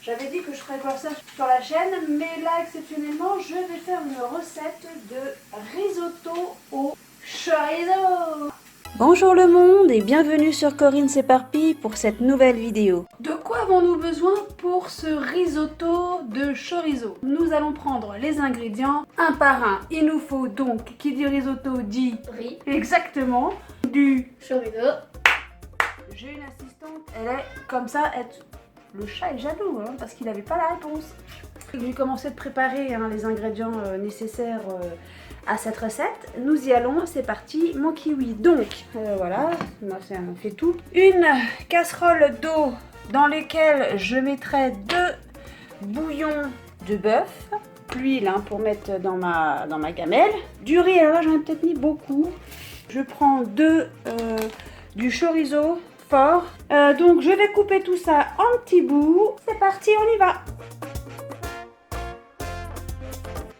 J'avais dit que je ferais encore ça sur la chaîne, mais là exceptionnellement je vais faire une recette de risotto au chorizo. Bonjour le monde et bienvenue sur Corinne s'éparpille pour cette nouvelle vidéo. De quoi avons-nous besoin pour ce risotto de chorizo? Nous allons prendre les ingrédients un par un. Il nous faut donc, qui dit risotto dit riz, exactement, du chorizo. J'ai une assistante, elle est comme ça, le chat est jaloux hein, parce qu'il n'avait pas la réponse. J'ai commencé de préparer les ingrédients nécessaires à cette recette. Nous y allons, c'est parti, mon kiwi. Donc voilà, on fait tout. Une casserole d'eau dans laquelle je mettrai 2 bouillons de bœuf, l'huile pour mettre dans ma gamelle. Du riz, alors là j'en ai peut-être mis beaucoup. Je prends du chorizo fort. Donc je vais couper tout ça en petits bouts. C'est parti, on y va.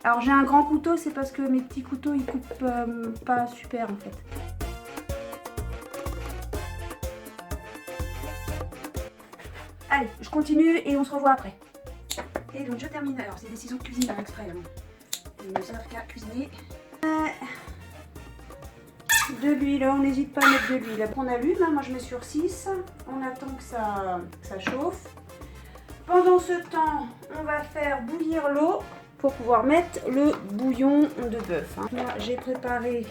Alors j'ai un grand couteau, c'est parce que mes petits couteaux ils coupent pas super en fait. Allez, je continue et on se revoit après. Et donc je termine. Alors c'est des ciseaux de cuisine par exprès. Ils ne servent qu'à cuisiner. De l'huile, on n'hésite pas à mettre de l'huile. On allume, moi je mets sur 6, on attend que ça chauffe. Pendant ce temps, on va faire bouillir l'eau pour pouvoir mettre le bouillon de bœuf. Moi j'ai préparé,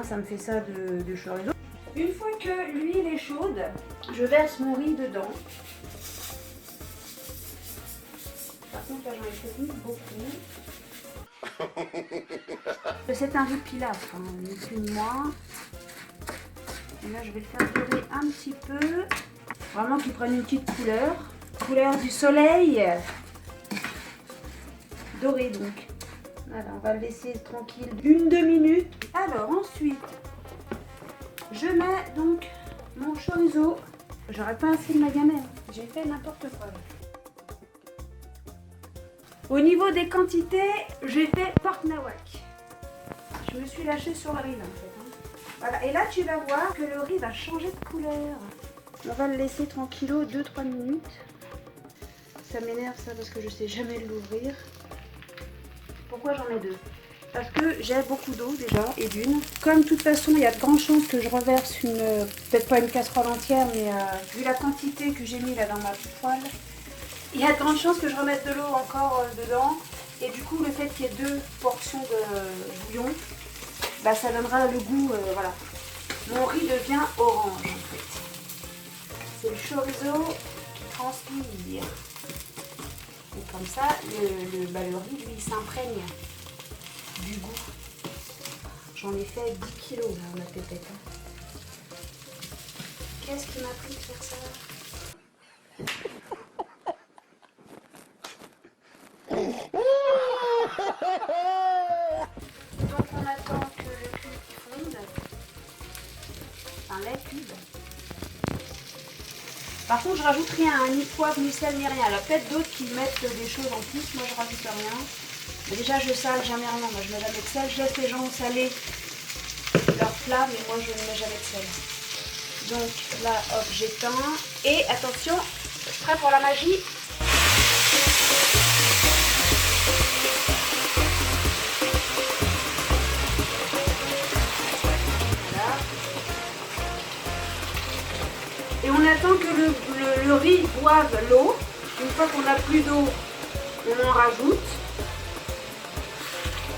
ça me fait ça de chorizo. Une fois que l'huile est chaude, je verse mon riz dedans. Par contre là j'en ai peut-être mis beaucoup. C'est un riz pilaf, ni plus ni moins. Et là je vais le faire dorer un petit peu. Vraiment qu'il prenne une petite couleur. Couleur du soleil. Doré donc. Voilà, on va le laisser tranquille 1-2 minutes. Alors ensuite, je mets donc mon chorizo. J'aurais pas assez de ma gamelle. J'ai fait n'importe quoi là. Au niveau des quantités, j'ai fait pork nawak. Je me suis lâchée sur le riz là, en fait. Voilà, et là tu vas voir que le riz va changer de couleur. On va le laisser tranquillo 2-3 minutes. Ça m'énerve ça parce que je sais jamais l'ouvrir. Pourquoi j'en mets 2? Parce que j'ai beaucoup d'eau déjà et d'une. Comme de toute façon il y a de grandes chances que je reverse peut-être pas une casserole entière, mais vu la quantité que j'ai mis là dans ma petite poêle, il y a de grandes chances que je remette de l'eau encore dedans. Et du coup le fait qu'il y ait 2 portions de bouillon, ça donnera le goût, voilà. Mon riz devient orange en fait. C'est le chorizo qui transpire. Et comme ça, le riz lui s'imprègne du goût. J'en ai fait 10 kilos là, ma pépette. Qu'est-ce qui m'a pris de faire ça? Donc on attend que le cube fonde. Enfin les cubes. Par contre je rajoute rien, ni poivre, ni sel, ni rien. Il y a peut-être d'autres qui mettent des choses en plus, moi je rajoute rien. Mais déjà je sale jamais rien, moi je mets jamais de sel. Je laisse les gens saler leur plat, mais moi je ne mets jamais de sel. Donc là hop j'éteins. Et attention, prêt pour la magie. Et on attend que le riz boive l'eau. Une fois qu'on n'a plus d'eau, on en rajoute.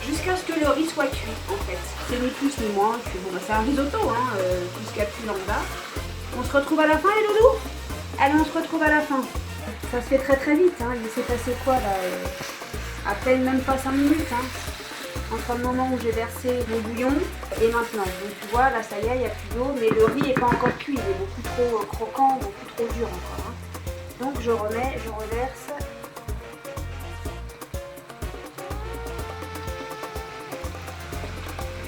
Jusqu'à ce que le riz soit cuit en fait. C'est ni plus ni moins. Bon, c'est un risotto, tout ce qu'il y a de plus lambda. On se retrouve à la fin les doudous? Allez, on se retrouve à la fin. Ça se fait très très vite. Il s'est passé quoi là? À peine même pas 5 minutes. Entre le moment où j'ai versé mon bouillon et maintenant. Donc tu vois, là ça y est, il n'y a plus d'eau, mais le riz n'est pas encore cuit, il est beaucoup trop croquant, beaucoup trop dur encore. Donc je reverse.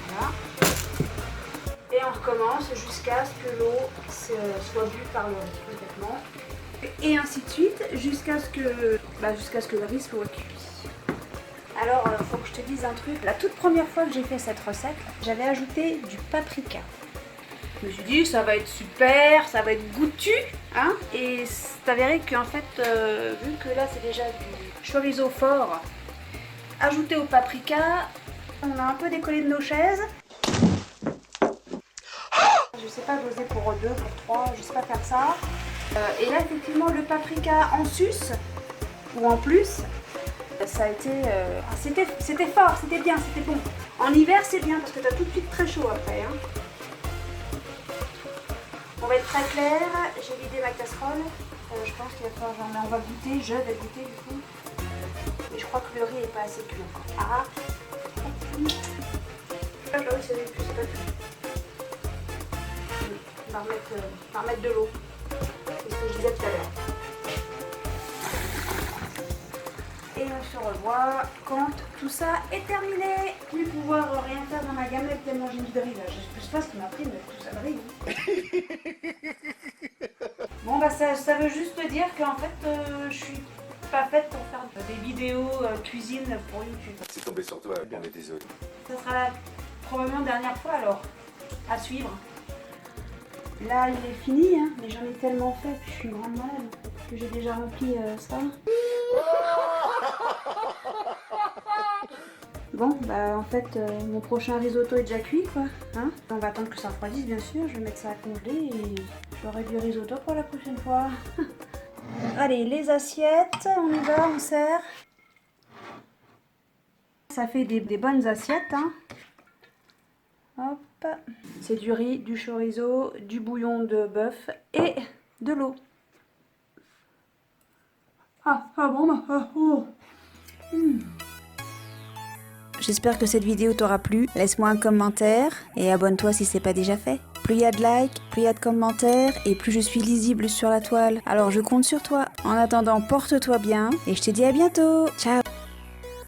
Voilà. Et on recommence jusqu'à ce que l'eau soit bue par le riz complètement. Et ainsi de suite, jusqu'à ce que le riz soit cuit. Alors, il faut que je te dise un truc. La toute première fois que j'ai fait cette recette, j'avais ajouté du paprika. Je me suis dit ça va être super, ça va être goûtu, hein. Et c'est avéré qu'en fait, vu que là c'est déjà du chorizo fort, ajouté au paprika, on a un peu décollé de nos chaises. Je sais pas doser pour 2, pour 3, je sais pas faire ça. Et là effectivement le paprika en sus ou en plus, ça a été, c'était fort, c'était bien, c'était bon. En hiver c'est bien parce que t'as tout de suite très chaud après. Hein. On va être très clair, j'ai vidé ma casserole. Je pense qu'il va falloir on va goûter, je vais goûter du coup. Mais je crois que le riz n'est pas assez cuit encore. Ah, le riz c'est pas cuit. On va remettre de l'eau. C'est ce que je disais tout à l'heure. Et on se revoit quand tout ça est terminé. Plus pouvoir rien faire dans ma gamelle tellement j'ai mis de riz là. Je sais pas ce qui m'a pris de mettre tout ça de riz. Bon bah ça veut juste dire qu'en fait je suis pas faite pour faire des vidéos cuisine pour YouTube. C'est tombé sur toi, on est désolé. Ça sera la probablement dernière fois alors. À suivre. Là, il est fini, hein, mais j'en ai tellement fait, puis je suis une grande malade, que j'ai déjà rempli ça. Bon, bah en fait, mon prochain risotto est déjà cuit, quoi. Hein, on va attendre que ça refroidisse, bien sûr. Je vais mettre ça à congeler et j'aurai du risotto pour la prochaine fois. Allez, les assiettes, on y va, on sert. Ça fait des bonnes assiettes, hein. Hop. C'est du riz, du chorizo, du bouillon de bœuf et de l'eau. Ah bon bah, oh. J'espère que cette vidéo t'aura plu. Laisse-moi un commentaire et abonne-toi si c'est pas déjà fait. Plus il y a de likes, plus il y a de commentaires et plus je suis lisible sur la toile. Alors je compte sur toi. En attendant, porte-toi bien et je te dis à bientôt. Ciao.